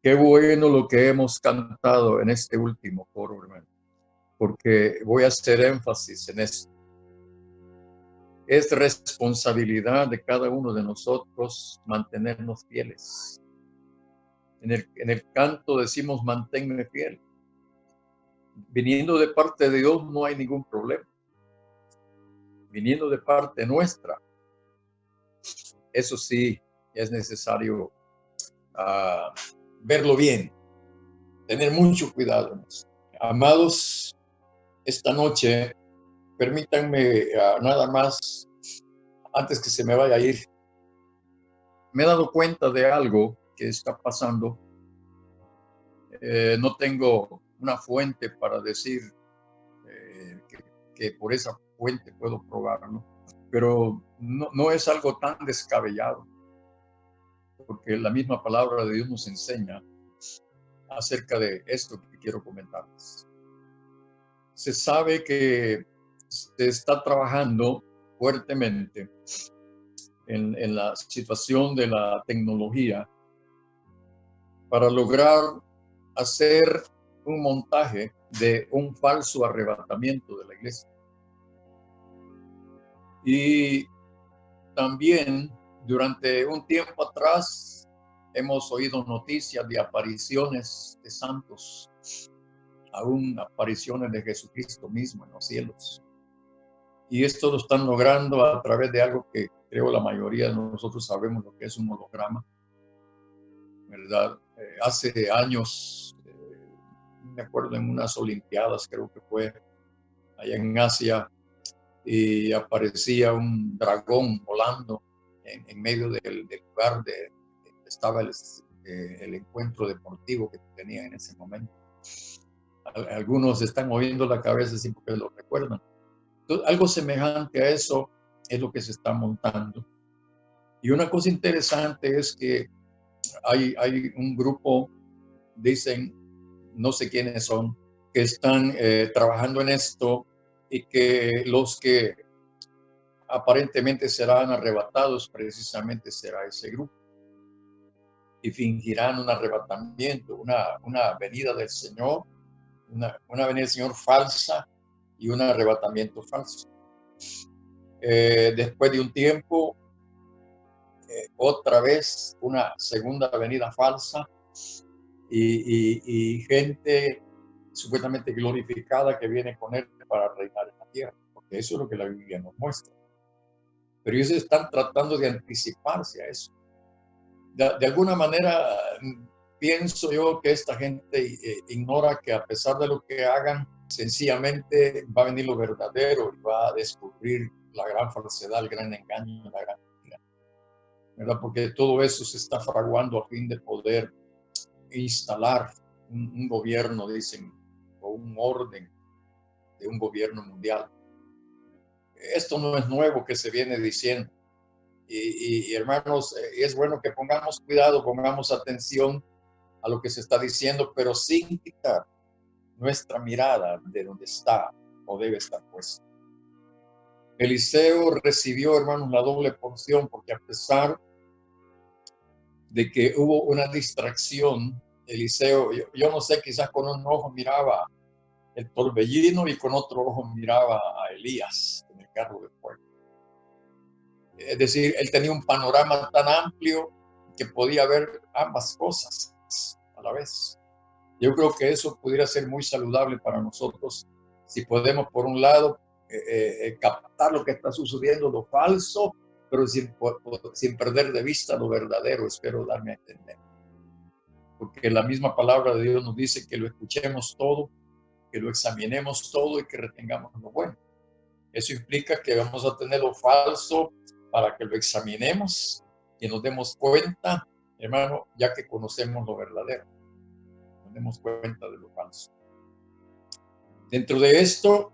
Qué bueno lo que hemos cantado en este último coro, hermano, porque voy a hacer énfasis en esto. Es responsabilidad de cada uno de nosotros mantenernos fieles. En el canto decimos, manténme fiel. Viniendo de parte de Dios no hay ningún problema. Viniendo de parte nuestra, eso sí, es necesario verlo bien, tener mucho cuidado en eso. Amados, esta noche, permítanme nada más, antes que se me vaya a ir, me he dado cuenta de algo que está pasando. No tengo una fuente para decir que por esa fuente puedo probarlo, pero no es algo tan descabellado, porque la misma palabra de Dios nos enseña acerca de esto que quiero comentarles. Se sabe que se está trabajando fuertemente en la situación de la tecnología para lograr hacer un montaje de un falso arrebatamiento de la iglesia. Y también durante un tiempo atrás hemos oído noticias de apariciones de santos, aún apariciones de Jesucristo mismo en los cielos. Y esto lo están logrando a través de algo que creo la mayoría de nosotros sabemos lo que es un holograma, ¿verdad? Hace años, me acuerdo en unas Olimpiadas, creo que fue allá en Asia, y aparecía un dragón volando en medio del lugar de estaba el encuentro deportivo que tenía en ese momento. Algunos están moviendo la cabeza así porque lo recuerdan. Entonces, algo semejante a eso es lo que se está montando. Y una cosa interesante es que hay un grupo, dicen, no sé quiénes son, que están trabajando en esto y que los que aparentemente serán arrebatados precisamente será ese grupo. Y fingirán un arrebatamiento, una venida del Señor, una venida del Señor falsa y un arrebatamiento falso. Después de un tiempo, otra vez una segunda venida falsa y gente supuestamente glorificada que viene con él para reinar en la tierra, porque eso es lo que la Biblia nos muestra. Pero ellos están tratando de anticiparse a eso. De alguna manera, pienso yo que esta gente ignora que a pesar de lo que hagan, sencillamente va a venir lo verdadero y va a descubrir la gran falsedad, el gran engaño, la gran mentira, ¿verdad? Porque todo eso se está fraguando a fin de poder instalar un gobierno, dicen, o un orden de un gobierno mundial. Esto no es nuevo que se viene diciendo. Y hermanos, es bueno que pongamos cuidado, pongamos atención a lo que se está diciendo, pero sin quitar nuestra mirada de donde está o debe estar puesta. Eliseo recibió, hermanos, la doble porción, porque a pesar de que hubo una distracción, Eliseo, yo no sé, quizás con un ojo miraba el torbellino y con otro ojo miraba a Elías en el carro de fuego. Es decir, él tenía un panorama tan amplio que podía ver ambas cosas a la vez. Yo creo que eso pudiera ser muy saludable para nosotros si podemos, por un lado, captar lo que está sucediendo, lo falso, pero sin perder de vista lo verdadero, espero darme a entender. Porque la misma palabra de Dios nos dice que lo escuchemos todo, que lo examinemos todo y que retengamos lo bueno. Eso implica que vamos a tener lo falso para que lo examinemos y nos demos cuenta, hermano, ya que conocemos lo verdadero. Nos demos cuenta de lo falso. Dentro de esto,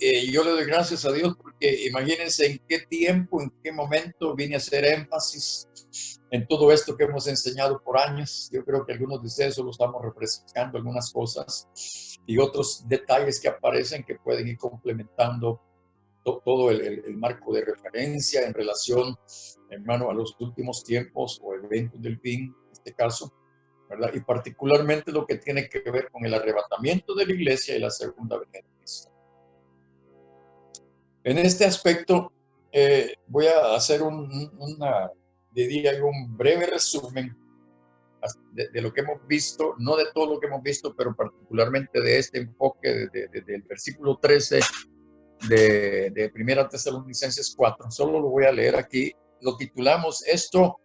yo le doy gracias a Dios porque imagínense en qué tiempo, en qué momento vine a hacer énfasis en todo esto que hemos enseñado por años. Yo creo que algunos de ustedes solo estamos refrescando algunas cosas y otros detalles que aparecen que pueden ir complementando todo el marco de referencia en relación, hermano, a los últimos tiempos o eventos del fin, en este caso, ¿verdad? Y particularmente lo que tiene que ver con el arrebatamiento de la iglesia y la segunda venida de Cristo. En este aspecto, voy a hacer diría yo, un breve resumen de lo que hemos visto, no de todo lo que hemos visto, pero particularmente de este enfoque del versículo 13 de Primera Tesalonicenses 4. Solo lo voy a leer aquí. Lo titulamos esto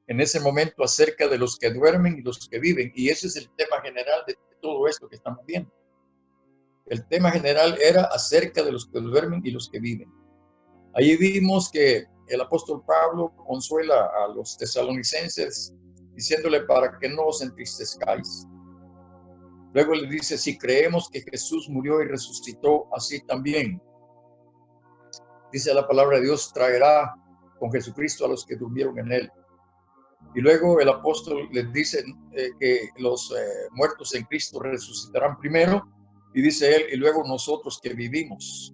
en ese momento acerca de los que duermen y los que viven. Y ese es el tema general de todo esto que estamos viendo. El tema general era acerca de los que duermen y los que viven. Ahí vimos que el apóstol Pablo consuela a los tesalonicenses diciéndole para que no os entristezcáis. Luego le dice, si creemos que Jesús murió y resucitó, así también, dice la palabra de Dios, traerá con Jesucristo a los que durmieron en él. Y luego el apóstol les dice que los muertos en Cristo resucitarán primero, y dice él, y luego nosotros que vivimos,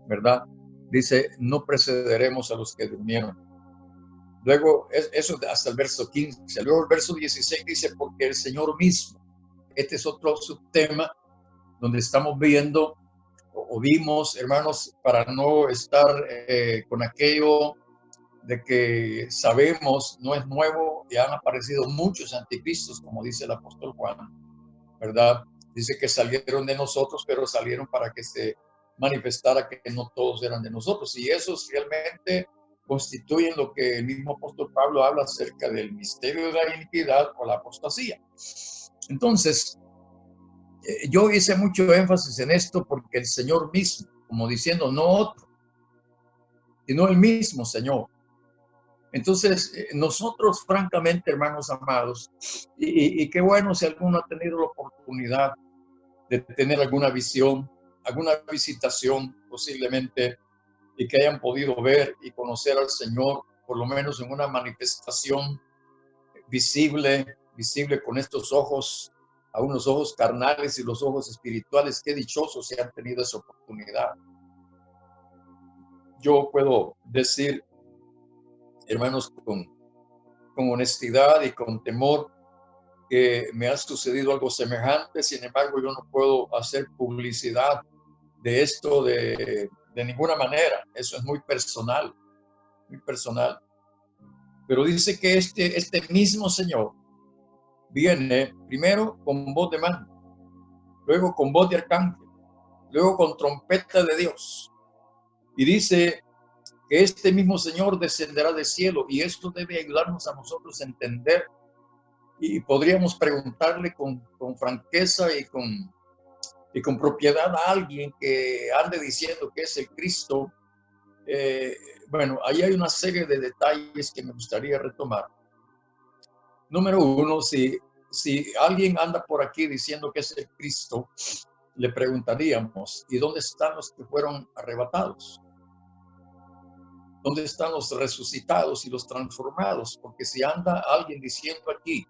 ¿verdad? Dice, no precederemos a los que durmieron. Luego, eso hasta el verso 15. Luego el verso 16 dice, porque el Señor mismo, este es otro subtema donde estamos viendo, o vimos, hermanos, para no estar con aquello de que sabemos, no es nuevo, y han aparecido muchos anticristos, como dice el apóstol Juan, ¿verdad? Dice que salieron de nosotros, pero salieron para que se manifestara que no todos eran de nosotros. Y esos realmente constituyen lo que el mismo apóstol Pablo habla acerca del misterio de la iniquidad o la apostasía. Entonces, yo hice mucho énfasis en esto porque el Señor mismo, como diciendo, no otro, sino el mismo Señor. Entonces, nosotros, francamente, hermanos amados, y qué bueno si alguno ha tenido la oportunidad de tener alguna visión, alguna visitación posiblemente, y que hayan podido ver y conocer al Señor, por lo menos en una manifestación visible con estos ojos, a unos ojos carnales y los ojos espirituales. Qué dichosos se han tenido esa oportunidad. Yo puedo decir, hermanos, con honestidad y con temor, que me ha sucedido algo semejante. Sin embargo, yo no puedo hacer publicidad de esto de ninguna manera. Eso es muy personal, muy personal. Pero dice que este mismo Señor viene primero con voz de mando, luego con voz de arcángel, luego con trompeta de Dios. Y dice que este mismo Señor descenderá del cielo, y esto debe ayudarnos a nosotros a entender. Y podríamos preguntarle con franqueza y con propiedad a alguien que ande diciendo que es el Cristo. Bueno, ahí hay una serie de detalles que me gustaría retomar. Número uno, si alguien anda por aquí diciendo que es el Cristo, le preguntaríamos, ¿y dónde están los que fueron arrebatados? ¿Dónde están los resucitados y los transformados? Porque si anda alguien diciendo aquí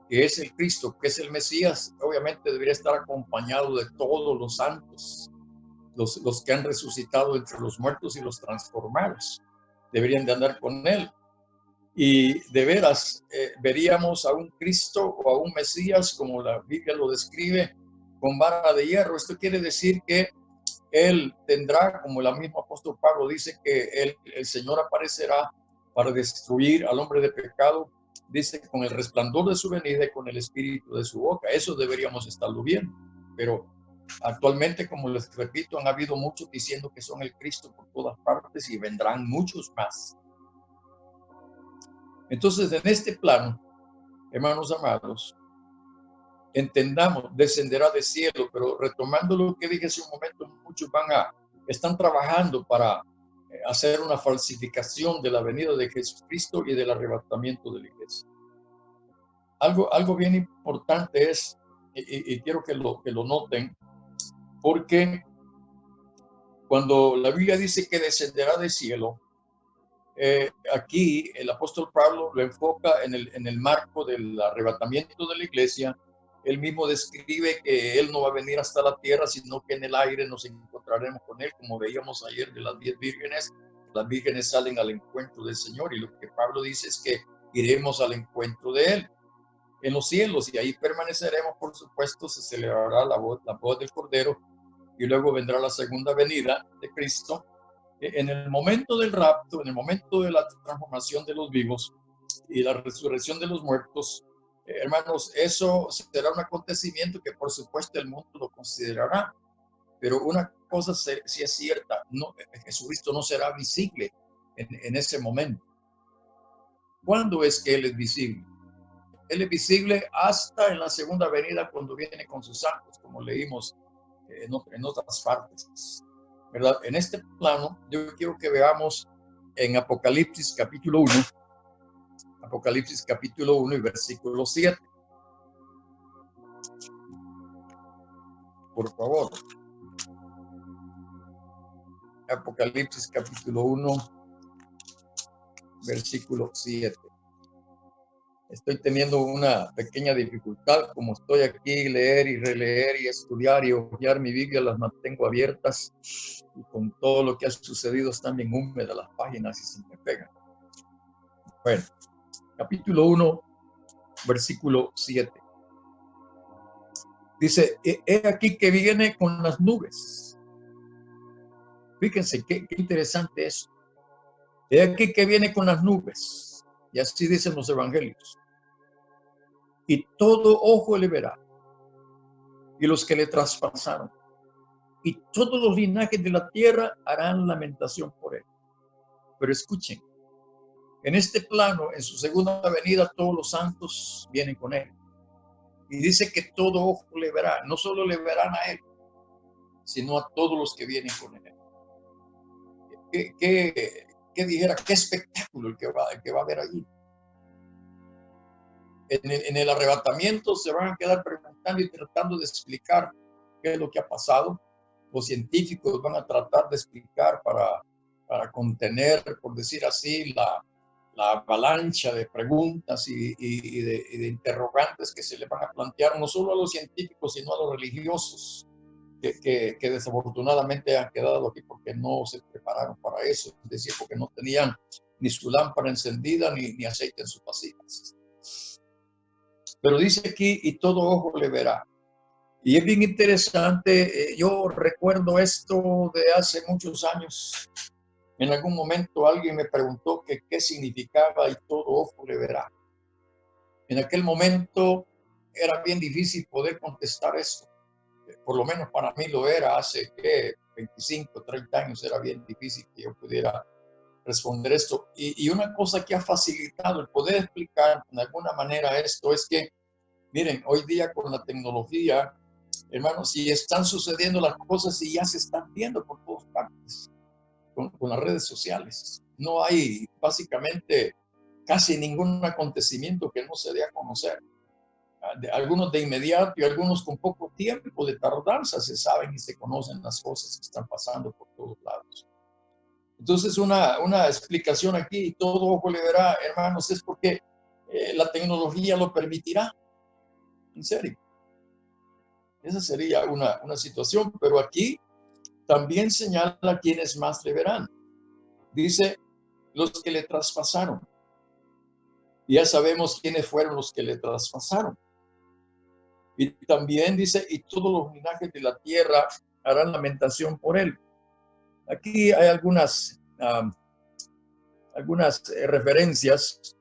que es el Cristo, que es el Mesías, obviamente debería estar acompañado de todos los santos, los que han resucitado entre los muertos y los transformados. Deberían de andar con él. Y de veras, veríamos a un Cristo o a un Mesías, como la Biblia lo describe, con vara de hierro. Esto quiere decir que él tendrá, como el mismo apóstol Pablo dice, que el Señor aparecerá para destruir al hombre de pecado, dice, con el resplandor de su venida y con el espíritu de su boca. Eso deberíamos estarlo viendo. Pero actualmente, como les repito, han habido muchos diciendo que son el Cristo por todas partes, y vendrán muchos más. Entonces, en este plano, hermanos amados, entendamos, descenderá del cielo, pero retomando lo que dije hace un momento, muchos están trabajando para hacer una falsificación de la venida de Jesucristo y del arrebatamiento de la iglesia. Algo bien importante es, y quiero que lo noten, porque cuando la Biblia dice que descenderá del cielo, aquí el apóstol Pablo lo enfoca en el marco del arrebatamiento de la iglesia. Él mismo describe que él no va a venir hasta la tierra, sino que en el aire nos encontraremos con él, como veíamos ayer de las 10 vírgenes. Las vírgenes salen al encuentro del Señor, y lo que Pablo dice es que iremos al encuentro de él. en los cielos, y ahí permaneceremos, por supuesto. Se celebrará la boda del Cordero, y luego vendrá la segunda venida de Cristo. En el momento del rapto, en el momento de la transformación de los vivos y la resurrección de los muertos, hermanos, eso será un acontecimiento que por supuesto el mundo lo considerará, pero una cosa sí es cierta: no, Jesucristo no será visible en ese momento. ¿Cuándo es que Él es visible? Él es visible hasta en la segunda venida, cuando viene con sus santos, como leímos en otras partes, ¿verdad? En este plano, yo quiero que veamos en Apocalipsis capítulo 1, Apocalipsis capítulo 1 y versículo 7. Por favor. Apocalipsis capítulo 1, versículo 7. Estoy teniendo una pequeña dificultad, como estoy aquí, leer y releer y estudiar y hojear mi Biblia, las mantengo abiertas, y con todo lo que ha sucedido están bien húmedas las páginas y se me pegan. Bueno, capítulo 1, versículo 7. Dice: he aquí que viene con las nubes. Fíjense qué interesante es. He aquí que viene con las nubes. Y así dicen los evangelios. Y todo ojo le verá, y los que le traspasaron, y todos los linajes de la tierra harán lamentación por él. Pero escuchen, en este plano, en su segunda venida, todos los santos vienen con él. Y dice que todo ojo le verá. No solo le verán a él, sino a todos los que vienen con él. ¿Qué dijera? ¿Qué espectáculo el que va a haber allí? En el arrebatamiento se van a quedar preguntando y tratando de explicar qué es lo que ha pasado. Los científicos van a tratar de explicar para contener, por decir así, la avalancha de preguntas y de interrogantes que se le van a plantear, no solo a los científicos, sino a los religiosos, que desafortunadamente han quedado aquí porque no se prepararon para eso, es decir, porque no tenían ni su lámpara encendida ni aceite en sus vasijas. Pero dice aquí: y todo ojo le verá. Y es bien interesante. Yo recuerdo esto de hace muchos años. En algún momento alguien me preguntó que qué significaba "y todo ojo le verá". En aquel momento era bien difícil poder contestar esto. Por lo menos para mí lo era. Hace 25, 30 años era bien difícil que yo pudiera responder esto. Y una cosa que ha facilitado el poder explicar de alguna manera esto es que, miren, hoy día con la tecnología, hermanos, si están sucediendo las cosas y ya se están viendo por todas partes, con las redes sociales. No hay básicamente casi ningún acontecimiento que no se dé a conocer. Algunos de inmediato y algunos con poco tiempo de tardanza se saben y se conocen las cosas que están pasando por todos lados. Entonces, una explicación aquí: y todo ojo le verá, hermanos, es porque la tecnología lo permitirá. En serio. Esa sería una situación, pero aquí también señala quienes más le verán. Dice: los que le traspasaron. Y ya sabemos quiénes fueron los que le traspasaron. Y también dice: y todos los linajes de la tierra harán lamentación por él. Aquí hay algunas referencias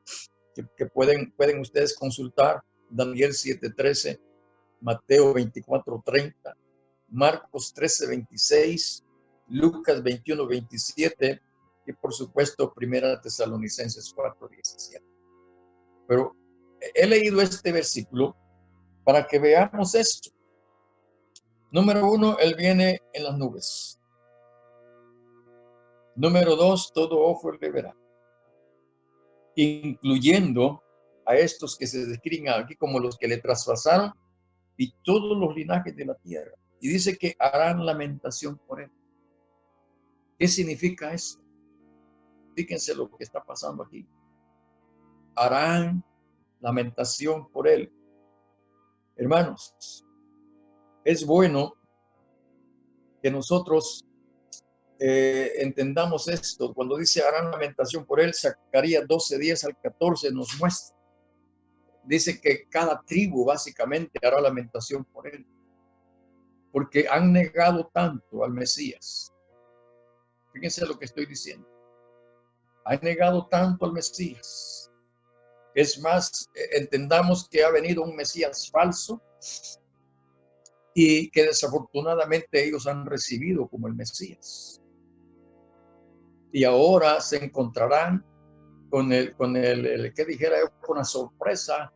que pueden ustedes consultar. Daniel 7:13, Mateo 24:30, Marcos 13:26, Lucas 21:27 y por supuesto Primera Tesalonicenses 4:17. Pero he leído este versículo para que veamos esto. Número 1, Él viene en las nubes. Número 2, todo ojo le verá, incluyendo a estos que se describen aquí como los que le traspasaron y todos los linajes de la tierra. Y dice que harán lamentación por él. ¿Qué significa esto? Fíjense lo que está pasando aquí. Harán lamentación por él. Hermanos, es bueno que nosotros entendamos esto. Cuando dice harán lamentación por él, Zacarías 12:10 al 14 nos muestra dice que cada tribu básicamente hará lamentación por él, porque han negado tanto al Mesías. Fíjense lo que estoy diciendo. Han negado tanto al Mesías. Es más, entendamos que ha venido un Mesías falso y que desafortunadamente ellos han recibido como el Mesías. Y ahora se encontrarán con que dijera yo, con la sorpresa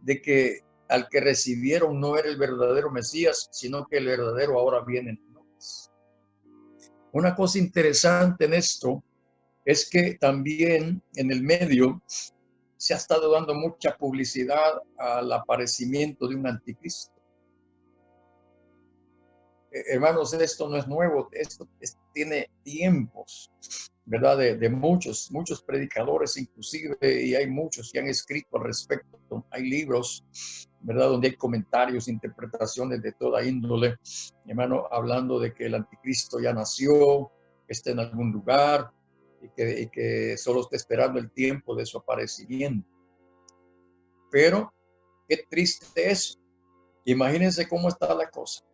de que al que recibieron no era el verdadero Mesías, sino que el verdadero ahora viene en nosotros. Una cosa interesante en esto es que también en el medio se ha estado dando mucha publicidad al aparecimiento de un anticristo. Hermanos, esto no es nuevo, esto tiene tiempos, ¿verdad? De muchos predicadores inclusive, y hay muchos que han escrito al respecto. Hay libros, ¿verdad? Donde hay comentarios, interpretaciones de toda índole, hermano, hablando de que el anticristo ya nació, que está en algún lugar y que solo está esperando el tiempo de su aparecimiento. Pero qué triste eso. Imagínense cómo está la cosa.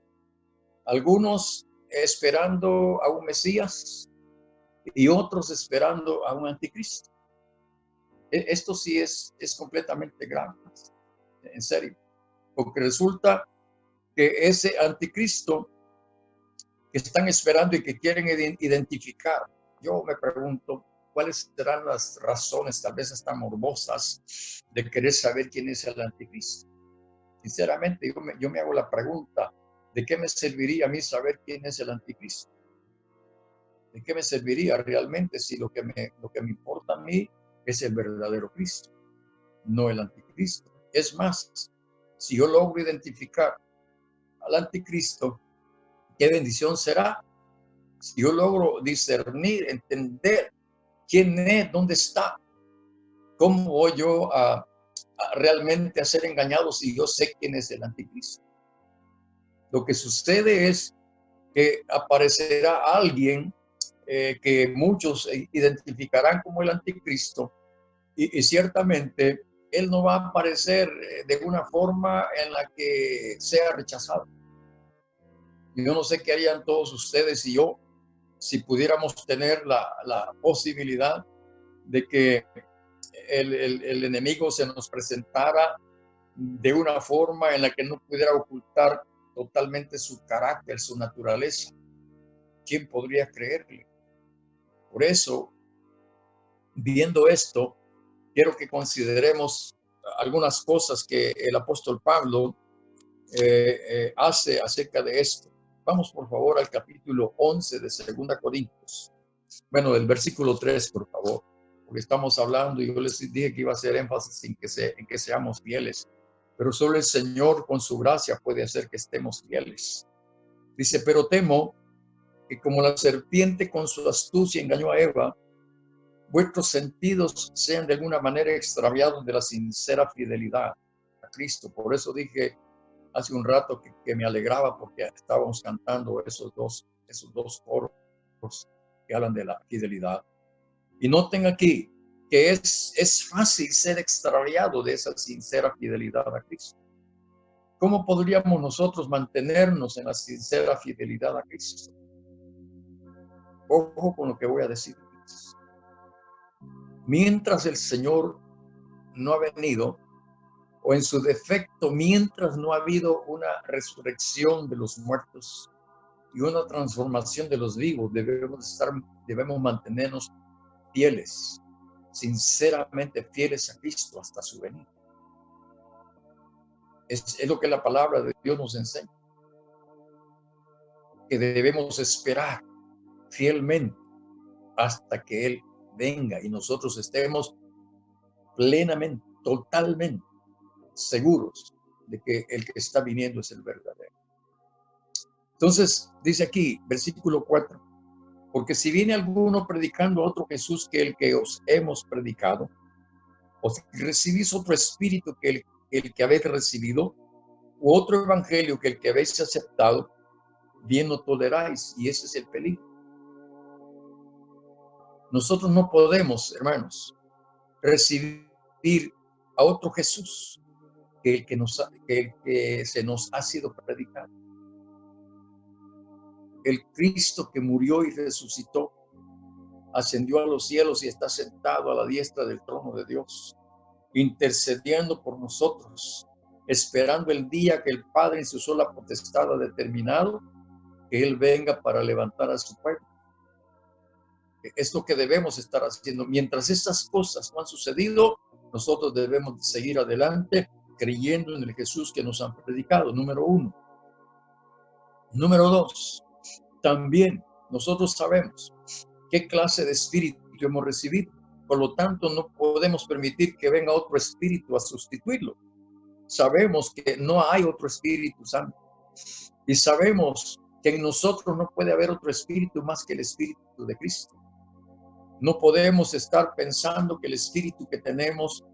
Algunos esperando a un Mesías y otros esperando a un anticristo. Esto sí es completamente grave, en serio, porque resulta que ese anticristo que están esperando y que quieren identificar, yo me pregunto cuáles serán las razones, tal vez hasta morbosas, de querer saber quién es el anticristo. Sinceramente, yo me hago la pregunta, ¿de qué me serviría a mí saber quién es el anticristo? ¿De qué me serviría realmente si lo que me importa a mí es el verdadero Cristo, no el anticristo? Es más, si yo logro identificar al anticristo, qué bendición será. Si yo logro discernir, entender quién es, dónde está, cómo voy yo a realmente a ser engañado si yo sé quién es el anticristo. Lo que sucede es que aparecerá alguien que muchos identificarán como el anticristo y ciertamente él no va a aparecer de una forma en la que sea rechazado. Yo no sé qué harían todos ustedes y yo si pudiéramos tener la posibilidad de que el enemigo se nos presentara de una forma en la que no pudiera ocultar totalmente su carácter, su naturaleza. ¿Quién podría creerle? Por eso, viendo esto, quiero que consideremos algunas cosas que el apóstol Pablo hace acerca de esto. Vamos por favor al capítulo 11 de 2 Corintios. Bueno, del versículo 3, por favor, porque estamos hablando y yo les dije que iba a hacer énfasis en que seamos fieles, pero solo el Señor con su gracia puede hacer que estemos fieles. Dice, pero temo que como la serpiente con su astucia engañó a Eva, vuestros sentidos sean de alguna manera extraviados de la sincera fidelidad a Cristo. Por eso dije hace un rato que me alegraba porque estábamos cantando esos dos coros que hablan de la fidelidad. Y noten aquí que es fácil ser extraviado de esa sincera fidelidad a Cristo. ¿Cómo podríamos nosotros mantenernos en la sincera fidelidad a Cristo? Ojo con lo que voy a decir. Mientras el Señor no ha venido, o en su defecto, mientras no ha habido una resurrección de los muertos y una transformación de los vivos, debemos mantenernos fieles, sinceramente fieles a Cristo hasta su venida. Es lo que la palabra de Dios nos enseña, que debemos esperar fielmente hasta que Él venga y nosotros estemos plenamente, totalmente seguros de que el que está viniendo es el verdadero. Entonces, dice aquí, versículo 4, porque si viene alguno predicando a otro Jesús que el que os hemos predicado, o si recibís otro espíritu que el que habéis recibido, u otro evangelio que el que habéis aceptado, bien lo toleráis, y ese es el peligro. Nosotros no podemos, hermanos, recibir a otro Jesús que se nos ha sido predicado. El Cristo que murió y resucitó, ascendió a los cielos y está sentado a la diestra del trono de Dios, intercediendo por nosotros, esperando el día que el Padre en su sola potestad ha determinado que Él venga para levantar a su pueblo. Es lo que debemos estar haciendo. Mientras estas cosas no han sucedido, nosotros debemos seguir adelante creyendo en el Jesús que nos han predicado, número uno. Número dos, también nosotros sabemos qué clase de espíritu hemos recibido. Por lo tanto, no podemos permitir que venga otro espíritu a sustituirlo. Sabemos que no hay otro Espíritu Santo. Y sabemos que en nosotros no puede haber otro espíritu más que el Espíritu de Cristo. No podemos estar pensando que el espíritu que tenemos,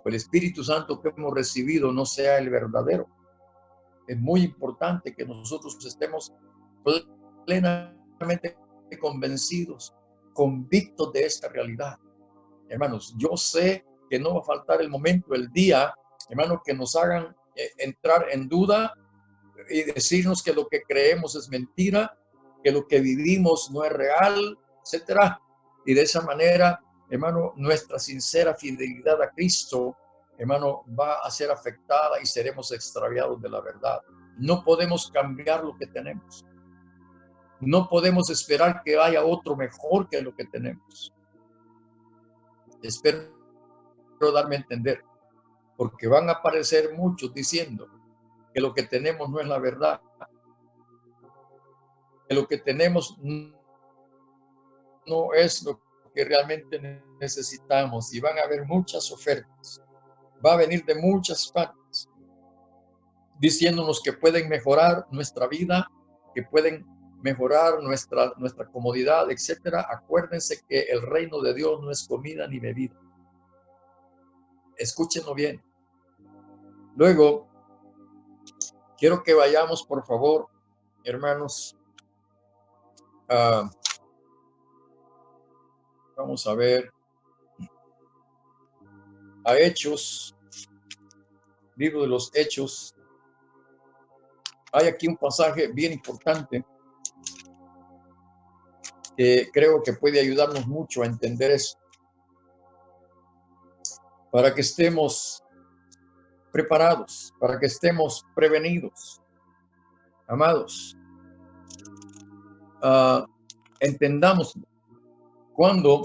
o el Espíritu Santo que hemos recibido, no sea el verdadero. Es muy importante que nosotros estemos plenamente convencidos, convictos de esta realidad. Hermanos, yo sé que no va a faltar el momento, el día, hermanos, que nos hagan entrar en duda y decirnos que lo que creemos es mentira, que lo que vivimos no es real, etcétera. Y de esa manera, hermano, nuestra sincera fidelidad a Cristo, hermano, va a ser afectada y seremos extraviados de la verdad. No podemos cambiar lo que tenemos. No podemos esperar que haya otro mejor que lo que tenemos. Espero darme a entender, porque van a aparecer muchos diciendo que lo que tenemos no es la verdad, que lo que tenemos no es lo que realmente necesitamos, y van a haber muchas ofertas. Va a venir de muchas partes diciéndonos que pueden mejorar nuestra vida, que pueden mejorar nuestra comodidad, etcétera. Acuérdense que el reino de Dios no es comida ni bebida. Escúchenlo bien. Luego, quiero que vayamos, por favor, hermanos, vamos a ver a Hechos, libro de los Hechos. Hay aquí un pasaje bien importante que creo que puede ayudarnos mucho a entender eso, para que estemos preparados, para que estemos prevenidos. Amados, entendamos cuando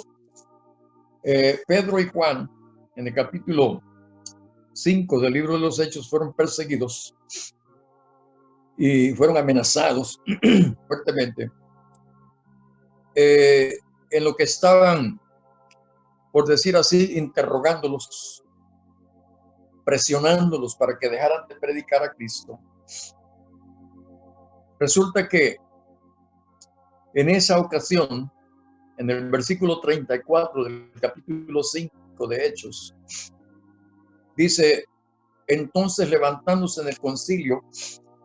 Pedro y Juan, en el capítulo 5 del libro de los Hechos, fueron perseguidos y fueron amenazados fuertemente, en lo que estaban, por decir así, interrogándolos, presionándolos para que dejaran de predicar a Cristo. Resulta que en esa ocasión, en el versículo 34 del capítulo 5 de Hechos, dice: entonces, levantándose en el concilio,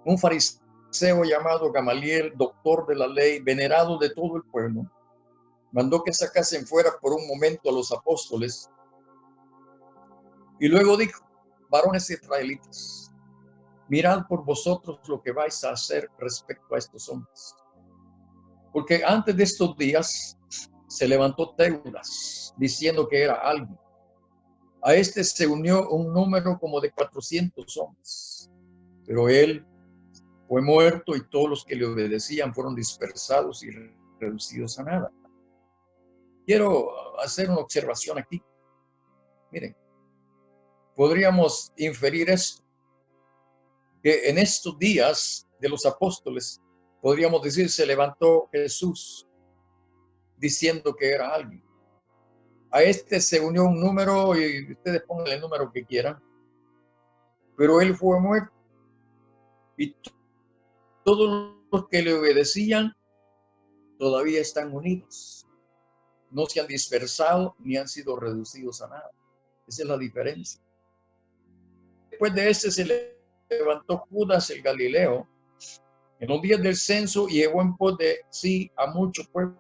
un fariseo llamado Gamaliel, doctor de la ley, venerado de todo el pueblo, mandó que sacasen fuera por un momento a los apóstoles, y luego dijo: varones israelitas, mirad por vosotros lo que vais a hacer respecto a estos hombres. Porque antes de estos días se levantó Teudas diciendo que era alguien. A este se unió un número como de 400 hombres, pero él fue muerto y todos los que le obedecían fueron dispersados y reducidos a nada. Quiero hacer una observación aquí. Miren, podríamos inferir esto, que en estos días de los apóstoles, podríamos decir, se levantó Jesús diciendo que era alguien. A este se unió un número, y ustedes pongan el número que quieran, pero él fue muerto. Y todos los que le obedecían todavía están unidos. No se han dispersado ni han sido reducidos a nada. Esa es la diferencia. Después de este se levantó Judas el Galileo en los días del censo y llevó en pos de sí a mucho pueblo.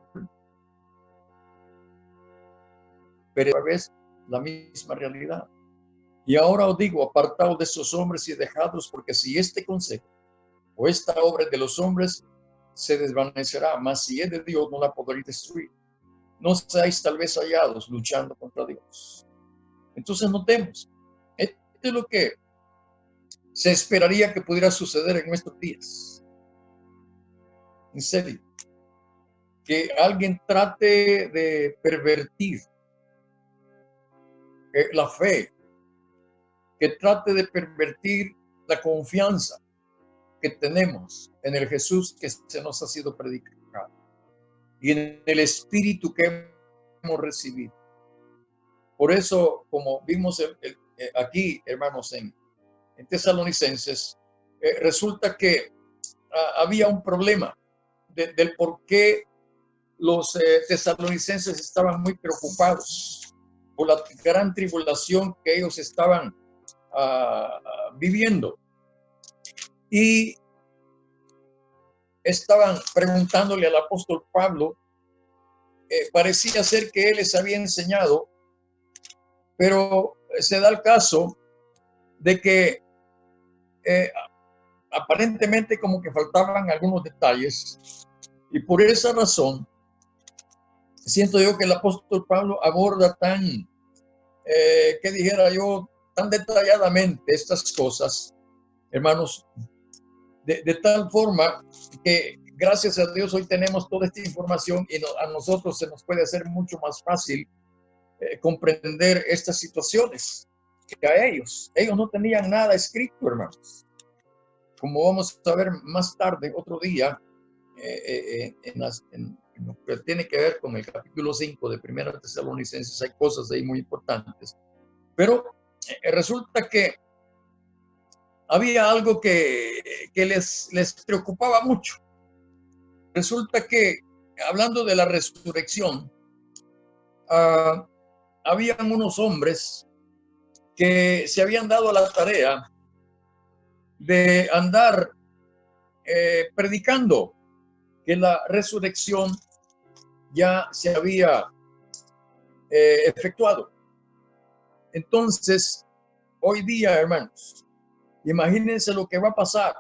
Pero a veces la misma realidad. Y ahora os digo, apartaos de esos hombres y dejadlos, porque si este consejo o esta obra es de los hombres, se desvanecerá, mas si es de Dios, no la podréis destruir. No seáis tal vez hallados luchando contra Dios. Entonces notemos, esto es lo que se esperaría que pudiera suceder en nuestros días. En serio, que alguien trate de pervertir la fe, que trate de pervertir la confianza que tenemos en el Jesús que se nos ha sido predicado y en el Espíritu que hemos recibido. Por eso, como vimos aquí, hermanos, en Tesalonicenses, resulta que había un problema del por qué los tesalonicenses estaban muy preocupados por la gran tribulación que ellos estaban viviendo. Y estaban preguntándole al apóstol Pablo, parecía ser que él les había enseñado, pero se da el caso de que aparentemente como que faltaban algunos detalles, y por esa razón siento yo que el apóstol Pablo aborda tan, que dijera yo, tan detalladamente estas cosas, hermanos, de tal forma que gracias a Dios hoy tenemos toda esta información y a nosotros se nos puede hacer mucho más fácil comprender estas situaciones que a ellos. Ellos no tenían nada escrito, hermanos. Como vamos a ver más tarde, otro día, en lo que tiene que ver con el capítulo 5 de Primera Tesalonicenses, hay cosas ahí muy importantes. Pero resulta que había algo que les preocupaba mucho. Resulta que, hablando de la resurrección, habían unos hombres que se habían dado a la tarea de andar predicando que la resurrección ya se había efectuado. Entonces, hoy día, hermanos, imagínense lo que va a pasar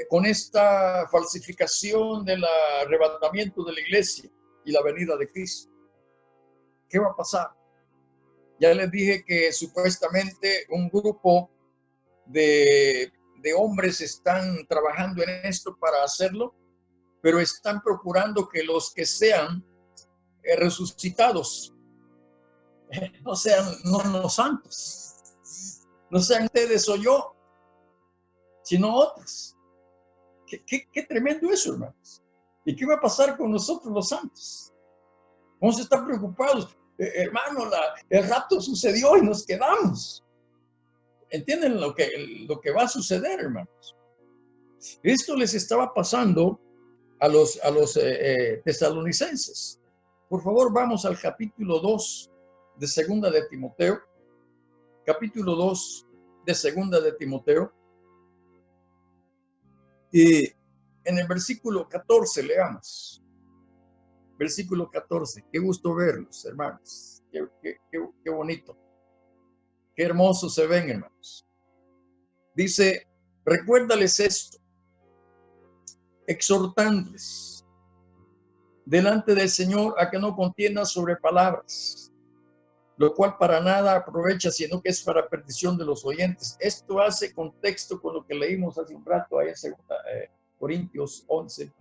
con esta falsificación del arrebatamiento de la iglesia y la venida de Cristo. ¿Qué va a pasar? Ya les dije que supuestamente un grupo de hombres están trabajando en esto para hacerlo, pero están procurando que los que sean resucitados no sean los santos, no sean ustedes o yo, sino otros. Qué tremendo eso, hermanos. ¿Y qué va a pasar con nosotros los santos? Vamos a estar preocupados. Hermano, el rapto sucedió y nos quedamos. ¿Entienden lo que va a suceder, hermanos? Esto les estaba pasando a los tesalonicenses. Por favor, vamos al capítulo 2 de Segunda de Timoteo. Capítulo 2 de Segunda de Timoteo. Y en el versículo 14 leamos. Versículo 14. Qué gusto verlos, hermanos. Qué bonito. Qué hermoso se ven, hermanos. Dice, recuérdales esto, exhortándoles delante del Señor a que no contiendan sobre palabras, lo cual para nada aprovecha, sino que es para perdición de los oyentes. Esto hace contexto con lo que leímos hace un rato ahí en Corintios 11,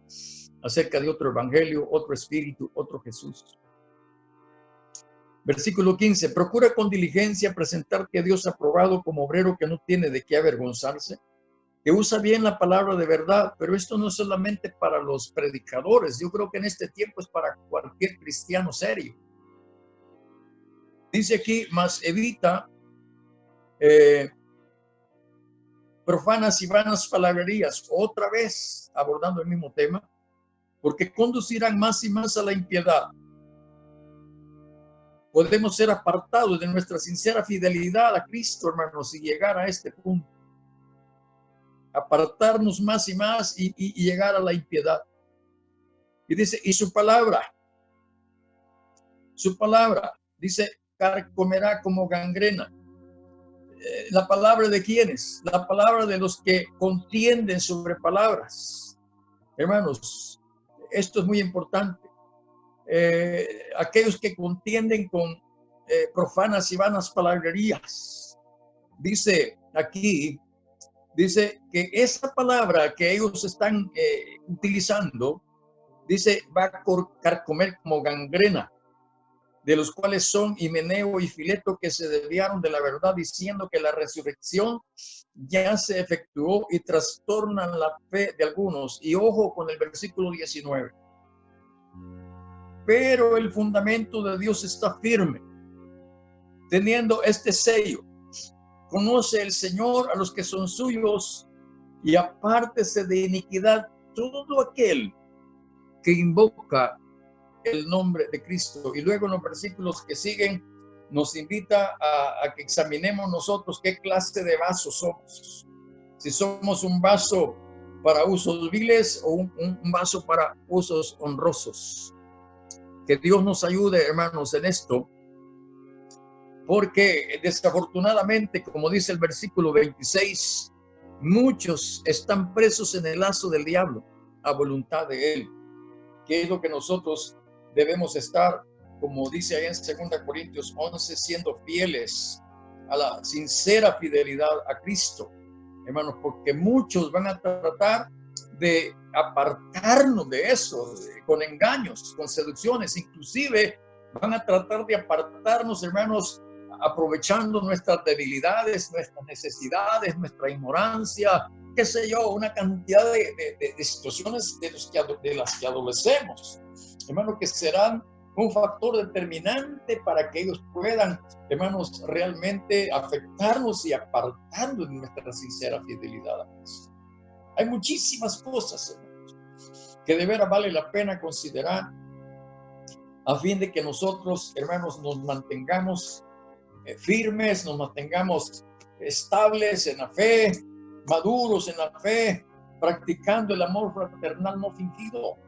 acerca de otro evangelio, otro espíritu, otro Jesús. Versículo 15, procura con diligencia presentarte a Dios aprobado como obrero que no tiene de qué avergonzarse, que usa bien la palabra de verdad, pero esto no es solamente para los predicadores, yo creo que en este tiempo es para cualquier cristiano serio. Dice aquí, mas evita profanas y vanas palabrerías, otra vez abordando el mismo tema, porque conducirán más y más a la impiedad. Podemos ser apartados de nuestra sincera fidelidad a Cristo, hermanos, y llegar a este punto. Apartarnos más y más y llegar a la impiedad. Y dice, y su palabra, dice, carcomerá como gangrena, ¿La palabra de quiénes? La palabra de los que contienden sobre palabras. Hermanos, esto es muy importante. Aquellos que contienden con profanas y vanas palabrerías. Dice aquí, dice que esa palabra que ellos están utilizando, dice, va a carcomer como gangrena, de los cuales son Himeneo y Fileto, que se desviaron de la verdad, diciendo que la resurrección ya se efectuó, y trastornan la fe de algunos. Y ojo con el versículo 19. Pero el fundamento de Dios está firme, teniendo este sello: conoce el Señor a los que son suyos, y apártese de iniquidad todo aquel que invoca el nombre de Cristo. Y luego en los versículos que siguen nos invita a que examinemos nosotros qué clase de vaso somos. Si somos un vaso para usos viles o un vaso para usos honrosos. Que Dios nos ayude, hermanos, en esto, porque desafortunadamente, como dice el versículo 26, muchos están presos en el lazo del diablo a voluntad de él, que es lo que nosotros debemos estar, como dice ahí en 2 Corintios 11, siendo fieles a la sincera fidelidad a Cristo, hermanos, porque muchos van a tratar de apartarnos de eso, con engaños, con seducciones, inclusive van a tratar de apartarnos, hermanos, aprovechando nuestras debilidades, nuestras necesidades, nuestra ignorancia, qué sé yo, una cantidad de situaciones de las que adolecemos, hermanos, que serán un factor determinante para que ellos puedan, hermanos, realmente afectarnos y apartarnos de nuestra sincera fidelidad a Cristo. Hay muchísimas cosas, hermanos, que de veras vale la pena considerar a fin de que nosotros, hermanos, nos mantengamos firmes, nos mantengamos estables en la fe, maduros en la fe, practicando el amor fraternal no fingido.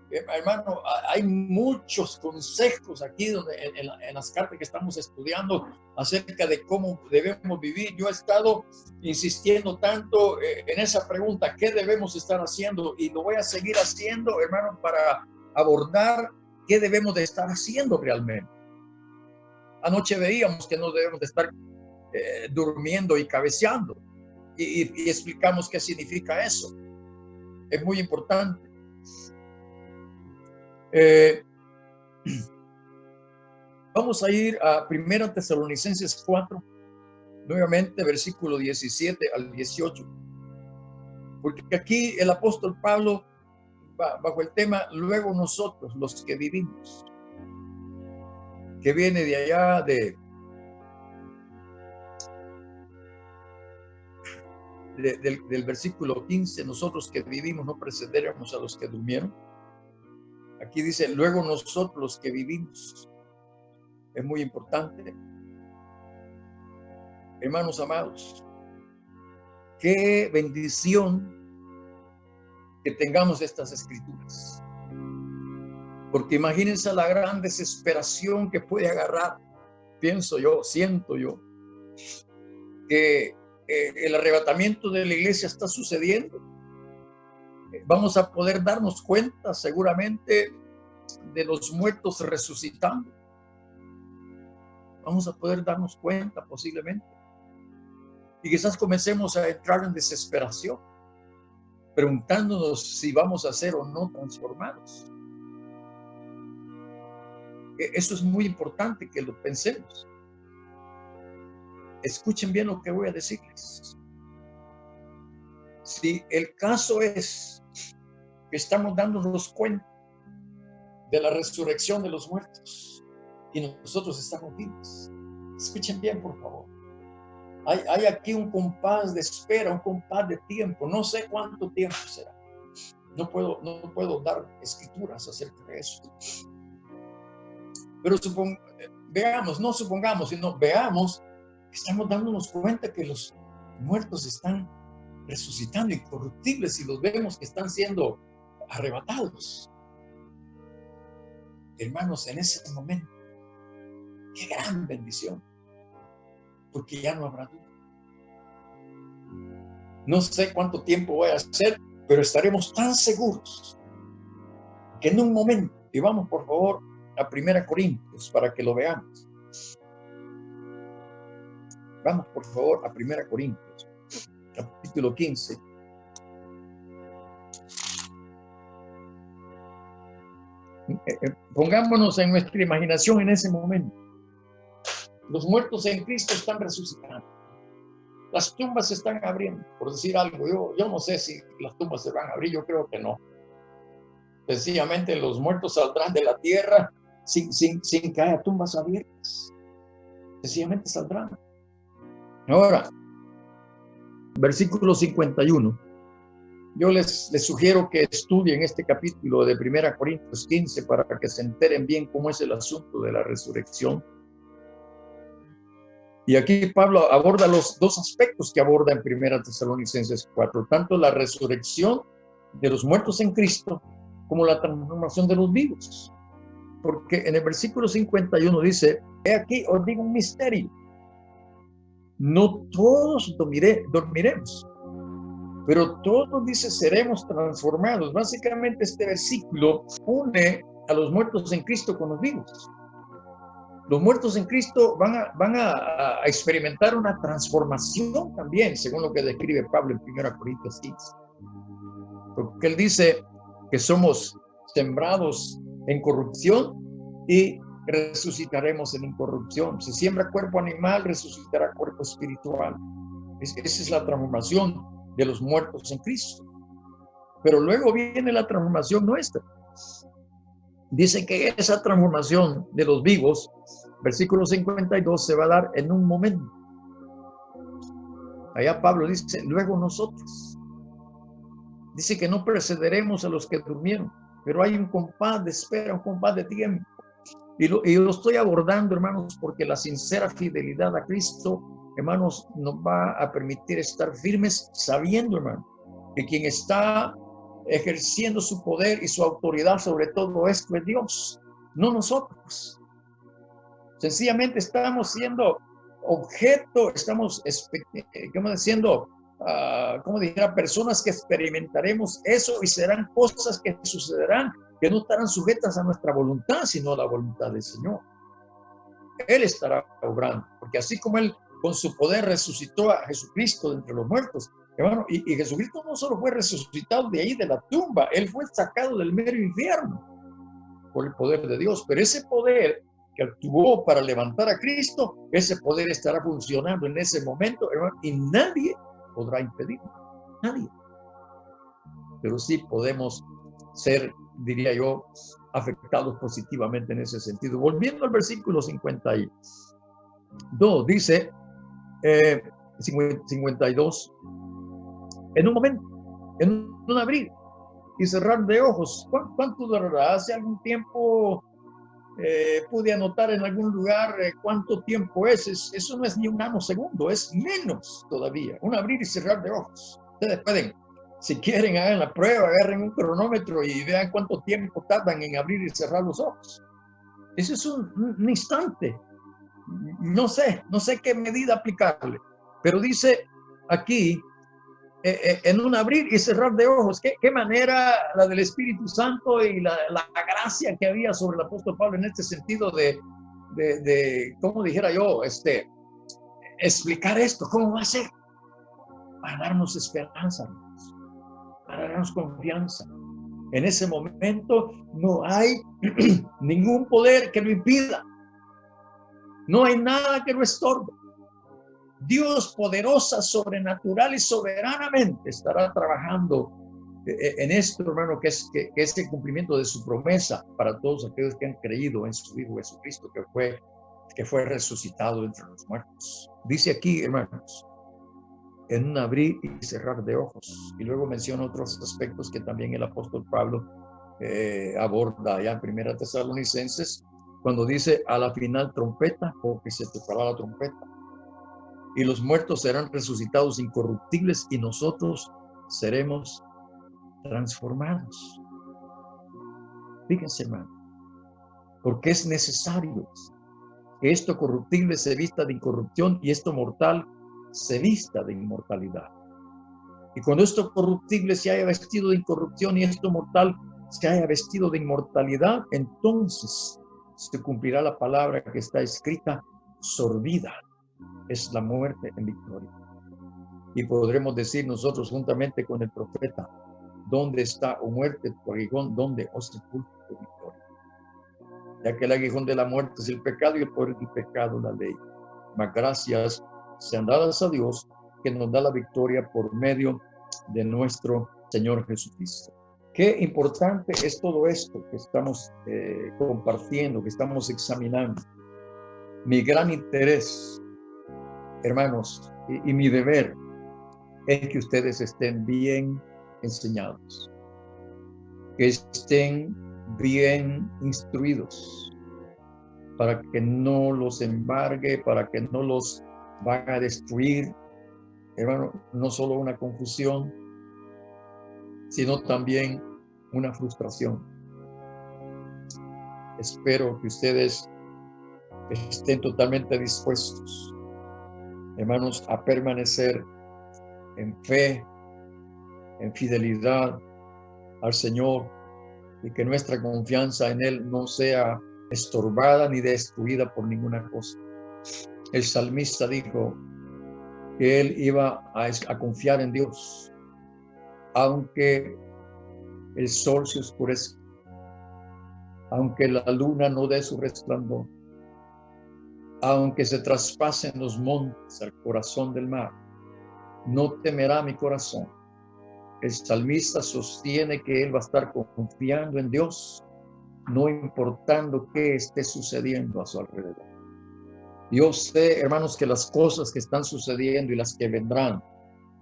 Hermano, hay muchos consejos aquí en las cartas que estamos estudiando acerca de cómo debemos vivir. Yo he estado insistiendo tanto en esa pregunta, ¿qué debemos estar haciendo? Y lo voy a seguir haciendo, hermano, para abordar qué debemos de estar haciendo realmente. Anoche veíamos que no debemos de estar durmiendo y cabeceando, y explicamos qué significa eso. Es muy importante. Vamos a ir a 1 Tesalonicenses 4, nuevamente versículo 17 al 18, porque aquí el apóstol Pablo va bajo el tema luego nosotros los que vivimos, que viene de allá del versículo 15, nosotros que vivimos no precederemos a los que durmieron. Aquí dice, luego nosotros los que vivimos. Es muy importante. Hermanos amados, qué bendición que tengamos estas escrituras. Porque imagínense la gran desesperación que puede agarrar, pienso yo, siento yo, que el arrebatamiento de la iglesia está sucediendo. Vamos a poder darnos cuenta seguramente de los muertos resucitando. Vamos a poder darnos cuenta posiblemente. Y quizás comencemos a entrar en desesperación, preguntándonos si vamos a ser o no transformados. Eso es muy importante que lo pensemos. Escuchen bien lo que voy a decirles. Si el caso es que estamos dándonos cuenta de la resurrección de los muertos y nosotros estamos vivos, escuchen bien, por favor. Hay aquí un compás de espera, un compás de tiempo. No sé cuánto tiempo será. No puedo dar escrituras acerca de eso. Pero veamos, no supongamos, sino veamos que estamos dándonos cuenta que los muertos están resucitando, incorruptibles, y los vemos que están siendo arrebatados. Hermanos, en ese momento, qué gran bendición. porque ya no habrá duda. No sé cuánto tiempo voy a hacer, pero estaremos tan seguros que en un momento, y vamos por favor a 1 Corintios para que lo veamos. Vamos por favor a 1 Corintios, capítulo 15. Pongámonos en nuestra imaginación en ese momento. Los muertos en Cristo están resucitando. Las tumbas se están abriendo, por decir algo. Yo no sé si las tumbas se van a abrir, yo creo que no. Sencillamente los muertos saldrán de la tierra sin que haya tumbas abiertas. Sencillamente saldrán. Ahora, versículo 51. Yo les sugiero que estudien este capítulo de 1 Corintios 15 para que se enteren bien cómo es el asunto de la resurrección. Y aquí Pablo aborda los dos aspectos que aborda en 1 Tesalonicenses 4, tanto la resurrección de los muertos en Cristo como la transformación de los vivos. Porque en el versículo 51 dice, he aquí os digo un misterio. No todos dormiremos, pero todos, dice, seremos transformados. Básicamente este versículo une a los muertos en Cristo con los vivos. Los muertos en Cristo van a experimentar una transformación también, según lo que describe Pablo en 1 Corintios 15. Porque él dice que somos sembrados en corrupción y resucitaremos en incorrupción. Si siembra cuerpo animal, resucitará cuerpo espiritual. Esa es la transformación de los muertos en Cristo. Pero luego viene la transformación nuestra. Dice que esa transformación de los vivos, versículo 52, se va a dar en un momento. Allá Pablo dice, luego nosotros. Dice que no precederemos a los que durmieron, pero hay un compás de espera, un compás de tiempo. Y lo estoy abordando, hermanos, porque la sincera fidelidad a Cristo, hermanos, nos va a permitir estar firmes, sabiendo, hermano, que quien está ejerciendo su poder y su autoridad sobre todo esto es Dios, no nosotros. Sencillamente estamos siendo objeto, estamos siendo, como dijera, personas que experimentaremos eso y serán cosas que sucederán, que no estarán sujetas a nuestra voluntad, sino a la voluntad del Señor. Él estará obrando, porque así como Él con su poder resucitó a Jesucristo de entre los muertos, hermano, y Jesucristo no solo fue resucitado de ahí de la tumba, Él fue sacado del mero infierno por el poder de Dios, pero ese poder que actuó para levantar a Cristo, ese poder estará funcionando en ese momento, hermano, y nadie podrá impedirlo, nadie. Pero sí podemos ser, diría yo, afectados positivamente en ese sentido. Volviendo al versículo 52, dice 52, en un momento, en un abrir y cerrar de ojos. ¿Cuánto durará? Hace algún tiempo pude anotar en algún lugar cuánto tiempo es. Eso no es ni un nanosegundo, es menos todavía. Un abrir y cerrar de ojos. Ustedes pueden, si quieren, hagan la prueba, agarren un cronómetro y vean cuánto tiempo tardan en abrir y cerrar los ojos. Eso es un instante. No sé qué medida aplicarle, pero dice aquí, en un abrir y cerrar de ojos. ¿Qué manera la del Espíritu Santo y la gracia que había sobre el apóstol Pablo en este sentido de ¿cómo dijera yo? Explicar esto, ¿cómo va a ser? Para darnos esperanza, para darnos confianza. En ese momento no hay ningún poder que lo impida. No hay nada que lo estorbe. Dios poderosa, sobrenatural y soberanamente estará trabajando en esto, hermano, que es el cumplimiento de su promesa para todos aquellos que han creído en su Hijo Jesucristo, que fue resucitado entre los muertos. Dice aquí, hermanos, en un abrir y cerrar de ojos. Y luego menciona otros aspectos que también el apóstol Pablo aborda allá en 1 Tesalonicenses, cuando dice a la final trompeta, porque se tocará la trompeta. Y los muertos serán resucitados incorruptibles y nosotros seremos transformados. Fíjense, hermano, porque es necesario. que esto corruptible se vista de incorrupción y esto mortal se vista de inmortalidad. Y cuando esto corruptible se haya vestido de incorrupción y esto mortal se haya vestido de inmortalidad, entonces se cumplirá la palabra que está escrita: sorbida es la muerte en victoria. Y podremos decir nosotros juntamente con el profeta: ¿dónde está, oh muerte, tu aguijón? ¿Dónde, oh sepulcro, tu victoria? Ya que el aguijón de la muerte es el pecado y el poder del pecado la ley. Mas gracias sean dadas a Dios, que nos da la victoria por medio de nuestro Señor Jesucristo. Qué importante es todo esto que estamos compartiendo, que estamos examinando. Mi gran interés, hermanos, y mi deber es que ustedes estén bien enseñados, que estén bien instruidos, para que no los embargue, para que no los van a destruir, hermano, no solo una confusión, sino también una frustración. Espero que ustedes estén totalmente dispuestos, hermanos, a permanecer en fe, en fidelidad al Señor, y que nuestra confianza en Él no sea estorbada ni destruida por ninguna cosa. El salmista dijo que él iba a confiar en Dios, aunque el sol se oscurezca, aunque la luna no dé su resplandor, aunque se traspasen los montes al corazón del mar, no temerá mi corazón. El salmista sostiene que él va a estar confiando en Dios, no importando qué esté sucediendo a su alrededor. Yo sé, hermanos, que las cosas que están sucediendo y las que vendrán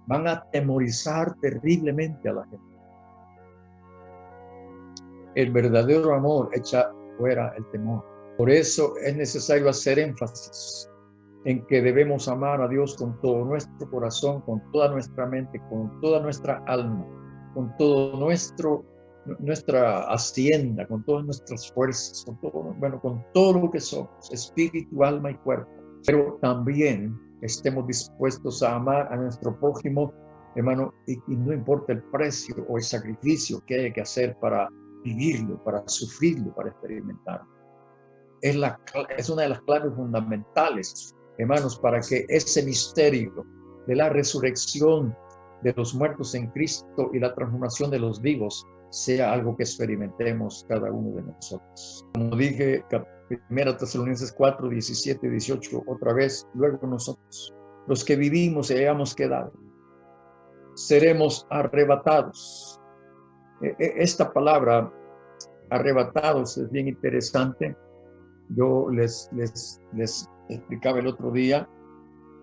van a atemorizar terriblemente a la gente. El verdadero amor echa fuera el temor. Por eso es necesario hacer énfasis en que debemos amar a Dios con todo nuestro corazón, con toda nuestra mente, con toda nuestra alma, con todo nuestra hacienda, con todas nuestras fuerzas, con todo lo que somos, espíritu, alma y cuerpo. Pero también estemos dispuestos a amar a nuestro prójimo, hermano, y no importa el precio o el sacrificio que haya que hacer para vivirlo, para sufrirlo, para experimentarlo. Es una de las claves fundamentales, hermanos, para que ese misterio de la resurrección de los muertos en Cristo y la transformación de los vivos sea algo que experimentemos cada uno de nosotros. Como dije, 1 Tesalonicenses 4, 17 y 18, otra vez, luego nosotros, los que vivimos y hayamos quedado, seremos arrebatados. Esta palabra, arrebatados, es bien interesante. Yo les explicaba el otro día,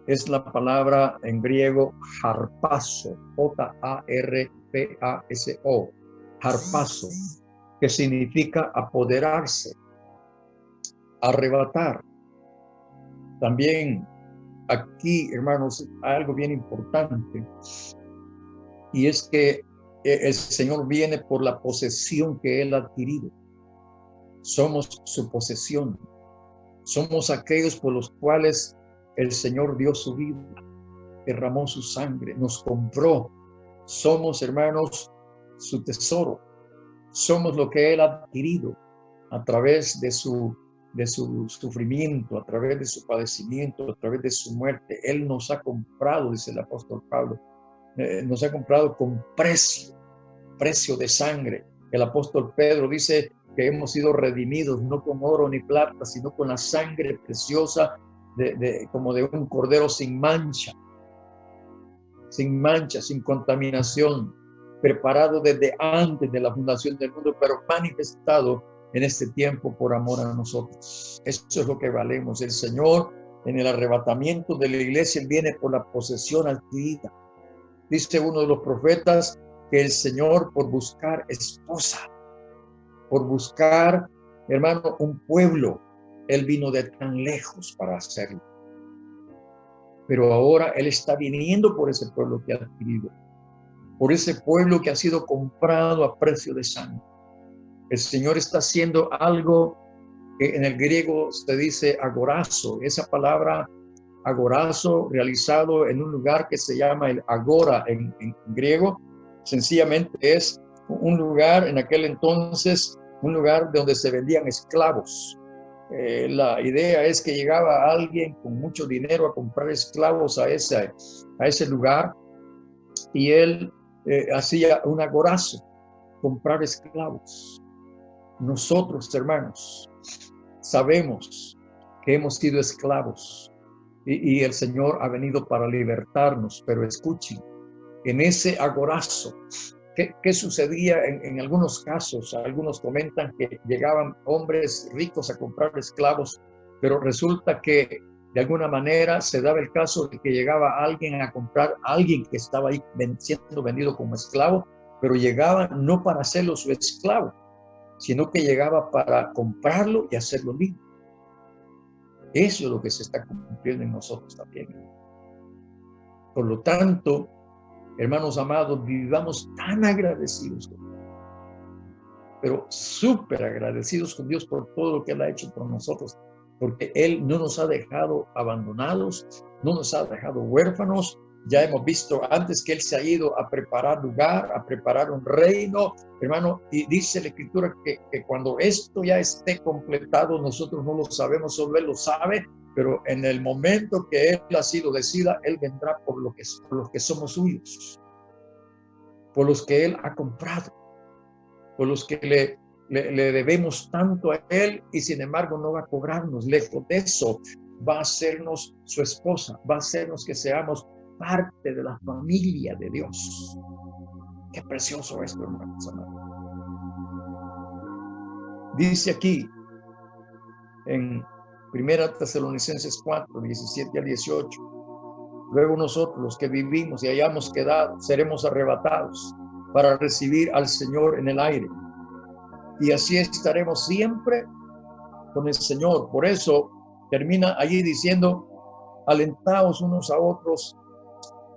es la palabra en griego harpazo, J-A-R-P-A-S-O, harpazo, que significa apoderarse, arrebatar. También aquí, hermanos, hay algo bien importante, y es que el Señor viene por la posesión que Él ha adquirido. Somos su posesión. Somos aquellos por los cuales el Señor dio su vida, derramó su sangre, nos compró. Somos, hermanos, su tesoro. Somos lo que Él ha adquirido a través de su sufrimiento, a través de su padecimiento, a través de su muerte. Él nos ha comprado, dice el apóstol Pablo, nos ha comprado con precio de sangre. El apóstol Pedro dice que hemos sido redimidos no con oro ni plata, sino con la sangre preciosa como de un cordero sin mancha, sin contaminación, preparado desde antes de la fundación del mundo, pero manifestado en este tiempo por amor a nosotros. Eso es lo que valemos. El Señor, en el arrebatamiento de la iglesia, Él viene por la posesión adquirida. Dice uno de los profetas que el Señor, por buscar esposa, por buscar, hermano, un pueblo, Él vino de tan lejos para hacerlo. Pero ahora Él está viniendo por ese pueblo que ha adquirido, por ese pueblo que ha sido comprado a precio de sangre. El Señor está haciendo algo que en el griego se dice agorazo. Esa palabra agorazo, realizado en un lugar que se llama el agora en griego, sencillamente es un lugar en aquel entonces, un lugar donde se vendían esclavos. La idea es que llegaba alguien con mucho dinero a comprar esclavos a ese lugar, y él hacía un agorazo, comprar esclavos. Nosotros, hermanos, sabemos que hemos sido esclavos y el Señor ha venido para libertarnos, pero escuchen, en ese agorazo, ¿qué sucedía en algunos casos? Algunos comentan que llegaban hombres ricos a comprar esclavos, pero resulta que de alguna manera se daba el caso de que llegaba alguien a comprar a alguien que estaba ahí siendo vendido como esclavo, pero llegaba no para hacerlo su esclavo, sino que llegaba para comprarlo y hacerlo libre. Eso es lo que se está cumpliendo en nosotros también. Por lo tanto, hermanos amados, vivamos tan agradecidos con Dios, pero súper agradecidos con Dios por todo lo que Él ha hecho por nosotros, porque Él no nos ha dejado abandonados, no nos ha dejado huérfanos. Ya hemos visto antes que Él se ha ido a preparar lugar, a preparar un reino, hermano, y dice la Escritura que cuando esto ya esté completado, nosotros no lo sabemos, solo Él lo sabe, pero en el momento que Él así lo decida, Él vendrá por los que somos suyos, por los que Él ha comprado, por los que le debemos tanto a Él, y sin embargo no va a cobrarnos. Lejos de eso, va a hacernos su esposa, va a hacernos que seamos parte de la familia de Dios. Qué precioso esto, hermanos amados. Dice aquí en 1 Tesalonicenses 4, 17 al 18, luego nosotros, los que vivimos y hayamos quedado, seremos arrebatados para recibir al Señor en el aire, y así estaremos siempre con el Señor. Por eso termina allí diciendo: alentaos unos a otros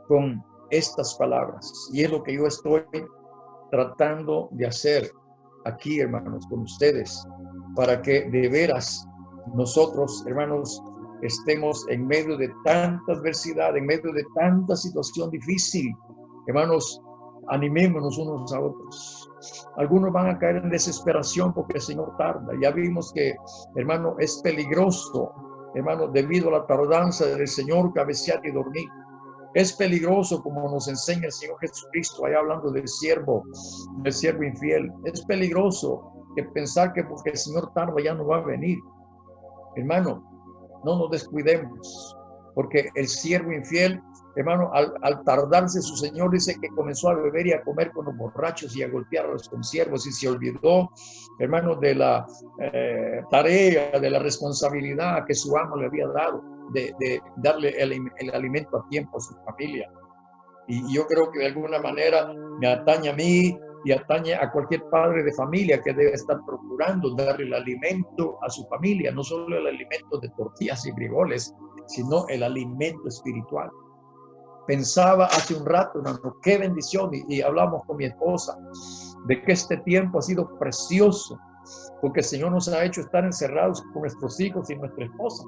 con estas palabras. Y es lo que yo estoy tratando de hacer aquí, hermanos, con ustedes, para que de veras nosotros, hermanos, estemos en medio de tanta adversidad, en medio de tanta situación difícil. Hermanos, animémonos unos a otros. Algunos van a caer en desesperación porque el Señor tarda. Ya vimos que, hermano, es peligroso, hermano, debido a la tardanza del Señor, cabecear y dormir. Es peligroso, como nos enseña el Señor Jesucristo, allá hablando del siervo infiel. Es peligroso que pensar que porque el Señor tarda ya no va a venir. Hermano, no nos descuidemos, porque el siervo infiel, hermano, al tardarse su Señor, dice que comenzó a beber y a comer con los borrachos y a golpear a los consiervos, y se olvidó, hermano, de la tarea, de la responsabilidad que su amo le había dado, de darle el alimento a tiempo a su familia. Y yo creo que de alguna manera me atañe a mí y atañe a cualquier padre de familia que debe estar procurando darle el alimento a su familia, no solo el alimento de tortillas y frijoles, sino el alimento espiritual. Pensaba hace un rato, hermano, qué bendición, y hablamos con mi esposa de que este tiempo ha sido precioso, porque el Señor nos ha hecho estar encerrados con nuestros hijos y nuestra esposa.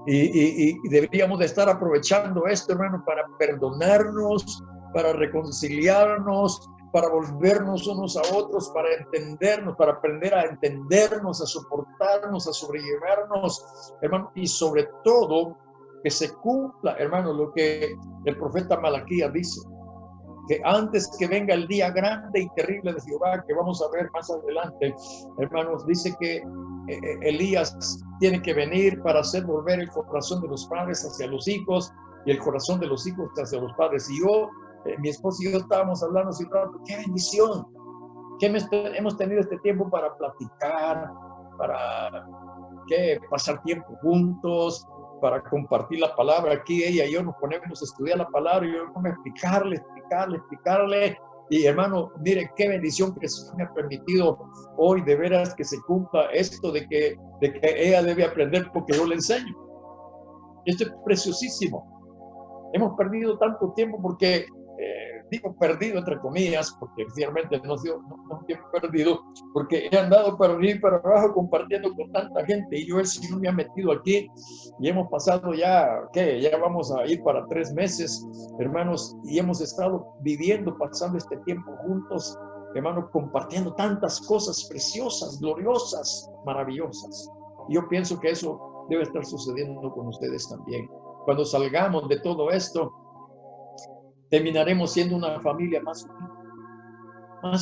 Y deberíamos de estar aprovechando esto, hermano, para perdonarnos, para reconciliarnos, para volvernos unos a otros, para entendernos, para aprender a entendernos, a soportarnos, a sobrellevarnos, hermano, y sobre todo que se cumpla, hermano, lo que el profeta Malaquías dice, que antes que venga el día grande y terrible de Jehová, que vamos a ver más adelante, hermanos, dice que Elías tiene que venir para hacer volver el corazón de los padres hacia los hijos y el corazón de los hijos hacia los padres. Y yo, mi esposa y yo estábamos hablando así, qué bendición, que hemos tenido este tiempo para platicar, para pasar tiempo juntos, para compartir la palabra. Aquí ella y yo nos ponemos a estudiar la palabra y yo voy a explicarle. Y hermano, mire qué bendición que me ha permitido hoy de veras que se cumpla esto de que ella debe aprender porque yo le enseño. Esto es preciosísimo. Hemos perdido tanto tiempo porque digo perdido entre comillas, porque realmente no es un tiempo perdido, porque he andado para arriba y para abajo compartiendo con tanta gente, y yo el Señor me ha metido aquí, y hemos pasado ya, ¿qué? Ya vamos a ir para 3 meses, hermanos, y hemos estado viviendo, pasando este tiempo juntos, hermanos, compartiendo tantas cosas preciosas, gloriosas, maravillosas. Y yo pienso que eso debe estar sucediendo con ustedes también. Cuando salgamos de todo esto, terminaremos siendo una familia más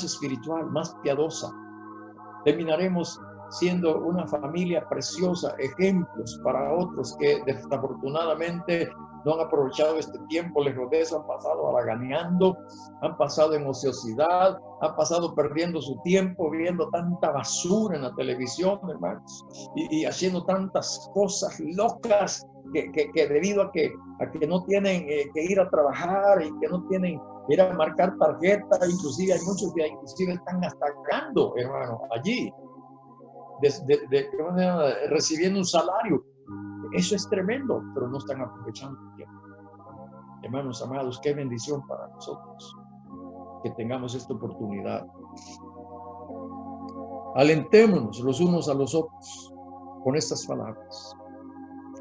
espiritual, más piadosa. Terminaremos siendo una familia preciosa, ejemplos para otros que desafortunadamente no han aprovechado este tiempo, lejos de eso han pasado haraganeando, han pasado en ociosidad, han pasado perdiendo su tiempo viendo tanta basura en la televisión, hermanos, y haciendo tantas cosas locas que debido a que no tienen que ir a trabajar y que no tienen que ir a marcar tarjeta, inclusive hay muchos que inclusive están hasta ganando, hermano, allí, recibiendo un salario. Eso es tremendo, pero no están aprovechando el tiempo. Hermanos amados, qué bendición para nosotros que tengamos esta oportunidad. Alentémonos los unos a los otros con estas palabras.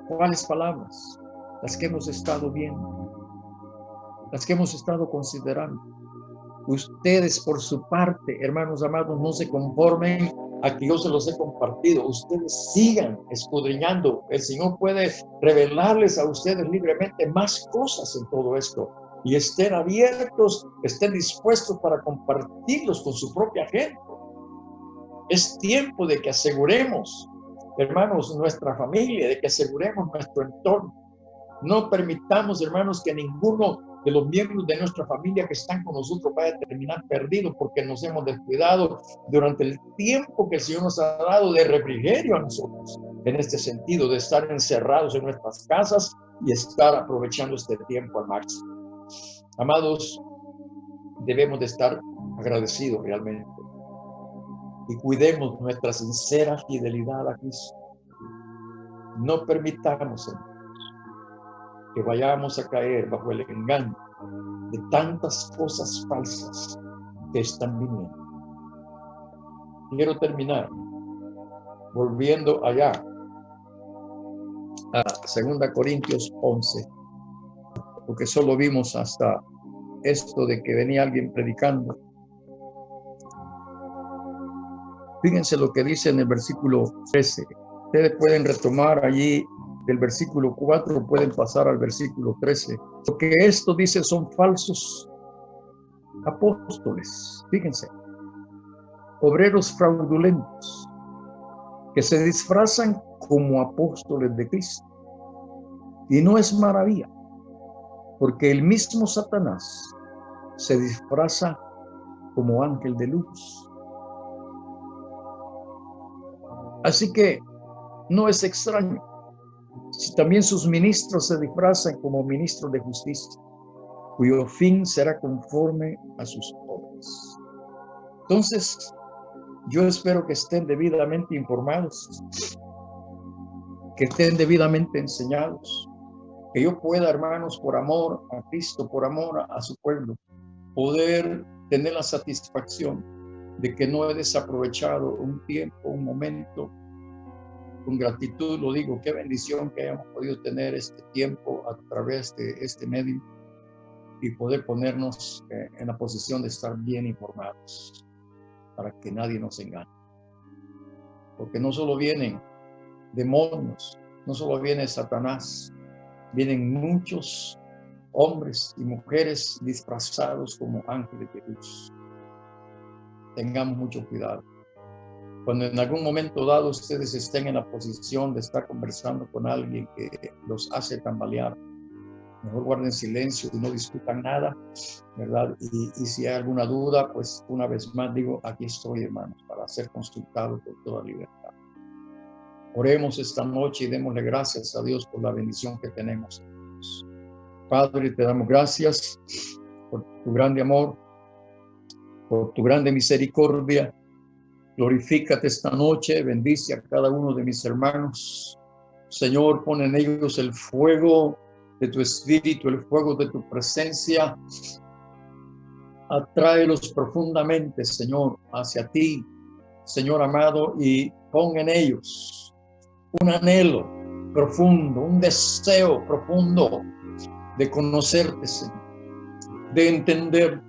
¿Cuáles palabras? Las que hemos estado viendo, las que hemos estado considerando. Ustedes por su parte, hermanos amados, no se conformen a que yo se los he compartido. Ustedes sigan escudriñando. El Señor puede revelarles a ustedes libremente más cosas en todo esto. Y estén abiertos, estén dispuestos para compartirlos con su propia gente. Es tiempo de que aseguremos, hermanos, nuestra familia, de que aseguremos nuestro entorno. No permitamos, hermanos, que ninguno de los miembros de nuestra familia que están con nosotros vaya a terminar perdido porque nos hemos descuidado durante el tiempo que el Señor nos ha dado de refrigerio a nosotros, en este sentido de estar encerrados en nuestras casas y estar aprovechando este tiempo al máximo. Amados, debemos de estar agradecidos realmente y cuidemos nuestra sincera fidelidad a Cristo. No permitamos, hermanos, que vayamos a caer bajo el engaño de tantas cosas falsas que están viniendo. Quiero terminar volviendo allá a 2 Corintios 11, porque solo vimos hasta esto de que venía alguien predicando. Fíjense lo que dice en el versículo 13. Ustedes pueden retomar allí del versículo 4, pueden pasar al versículo 13. Lo que esto dice son falsos apóstoles. Fíjense, obreros fraudulentos que se disfrazan como apóstoles de Cristo. Y no es maravilla, porque el mismo Satanás se disfraza como ángel de luz. Así que no es extraño si también sus ministros se disfrazan como ministros de justicia, cuyo fin será conforme a sus obras. Entonces, yo espero que estén debidamente informados, que estén debidamente enseñados, que yo pueda, hermanos, por amor a Cristo, por amor a su pueblo, poder tener la satisfacción de que no he desaprovechado un tiempo, un momento. Con gratitud lo digo, qué bendición que hayamos podido tener este tiempo a través de este medio y poder ponernos en la posición de estar bien informados para que nadie nos engañe. Porque no solo vienen demonios, no solo viene Satanás, vienen muchos hombres y mujeres disfrazados como ángeles de luz. Tengamos mucho cuidado. Cuando en algún momento dado ustedes estén en la posición de estar conversando con alguien que los hace tambalear, mejor guarden silencio y no discutan nada, ¿verdad? Y si hay alguna duda, pues una vez más digo, aquí estoy, hermanos, para ser consultado con toda libertad. Oremos esta noche y démosle gracias a Dios por la bendición que tenemos. Padre, te damos gracias por tu grande amor, por tu grande misericordia. Glorifícate esta noche, bendice a cada uno de mis hermanos. Señor, pon en ellos el fuego de tu espíritu, el fuego de tu presencia. Atráelos profundamente, Señor, hacia ti, Señor amado, y pon en ellos un anhelo profundo, un deseo profundo de conocerte, Señor, de entender,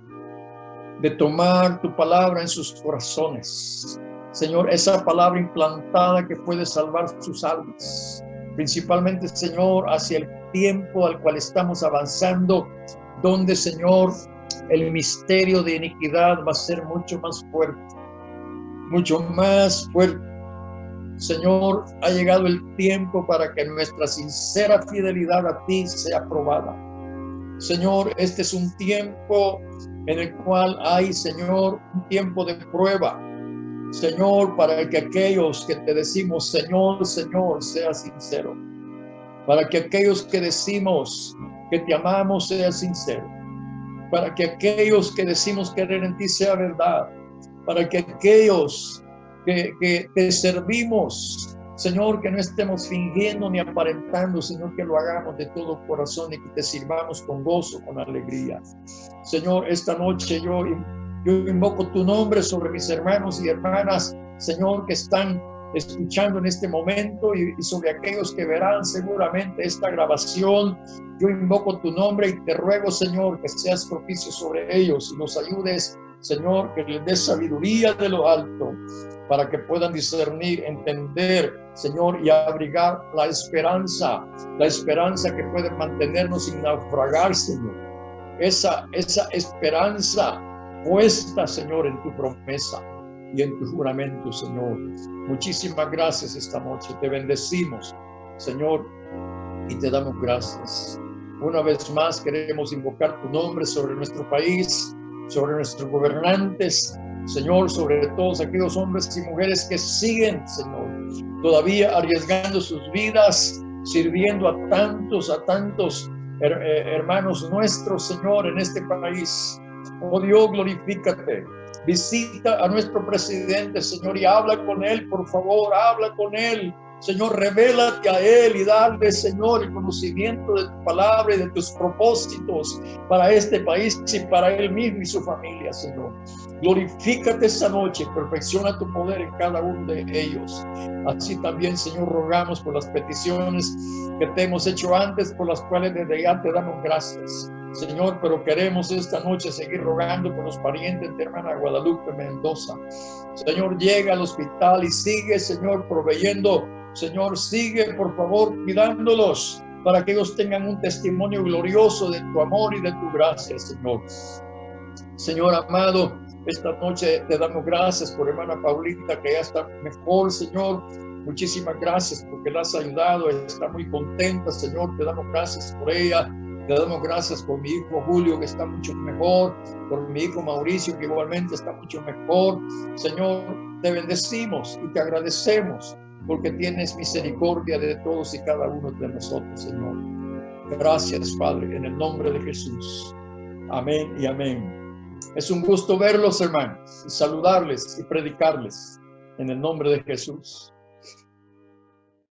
de tomar tu palabra en sus corazones. Señor, esa palabra implantada que puede salvar sus almas. Principalmente, Señor, hacia el tiempo al cual estamos avanzando, donde, Señor, el misterio de iniquidad va a ser mucho más fuerte. Mucho más fuerte. Señor, ha llegado el tiempo para que nuestra sincera fidelidad a ti sea probada. Señor, este es un tiempo en el cual hay, Señor, un tiempo de prueba. Señor, para que aquellos que te decimos, Señor, Señor, sea sincero. Para que aquellos que decimos que te amamos sea sincero. Para que aquellos que decimos querer en ti sea verdad. Para que aquellos que te servimos, Señor, que no estemos fingiendo ni aparentando, sino que lo hagamos de todo corazón y que te sirvamos con gozo, con alegría. Señor, esta noche yo invoco tu nombre sobre mis hermanos y hermanas, Señor, que están escuchando en este momento y sobre aquellos que verán seguramente esta grabación. Yo invoco tu nombre y te ruego, Señor, que seas propicio sobre ellos y los ayudes, Señor, que les des sabiduría de lo alto para que puedan discernir, entender, Señor, y abrigar la esperanza que puede mantenernos sin naufragar, Señor. Esa esperanza puesta, Señor, en tu promesa y en tu juramento, Señor. Muchísimas gracias esta noche. Te bendecimos, Señor, y te damos gracias. Una vez más queremos invocar tu nombre sobre nuestro país, sobre nuestros gobernantes, Señor, sobre todos aquellos hombres y mujeres que siguen, Señor, todavía arriesgando sus vidas, sirviendo a tantos hermanos nuestros, Señor, en este país. Oh Dios, glorifícate. Visita a nuestro presidente, Señor, y habla con él, por favor, habla con él. Señor, revélate a él y dale, Señor, el conocimiento de tu palabra y de tus propósitos para este país y para él mismo y su familia, Señor. Glorifícate esta noche, perfecciona tu poder en cada uno de ellos. Así también, Señor, rogamos por las peticiones que te hemos hecho antes, por las cuales desde ya te damos gracias, Señor, pero queremos esta noche seguir rogando por los parientes de hermana Guadalupe Mendoza. Señor, llega al hospital y sigue, Señor, proveyendo. Señor, sigue, por favor, cuidándolos para que ellos tengan un testimonio glorioso de tu amor y de tu gracia, Señor. Señor amado, esta noche te damos gracias por hermana Paulita, que ya está mejor, Señor. Muchísimas gracias porque la has ayudado, está muy contenta, Señor. Te damos gracias por ella. Te damos gracias por mi hijo Julio, que está mucho mejor, por mi hijo Mauricio, que igualmente está mucho mejor. Señor, te bendecimos y te agradecemos porque tienes misericordia de todos y cada uno de nosotros, Señor. Gracias, Padre, en el nombre de Jesús. Amén y amén. Es un gusto verlos, hermanos, y saludarles y predicarles en el nombre de Jesús.